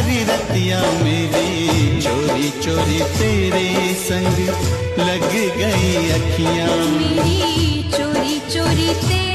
सारी रतिया मेरी चोरी चोरी तेरे संग लग गई अखियां मेरी चोरी चोरी तेरे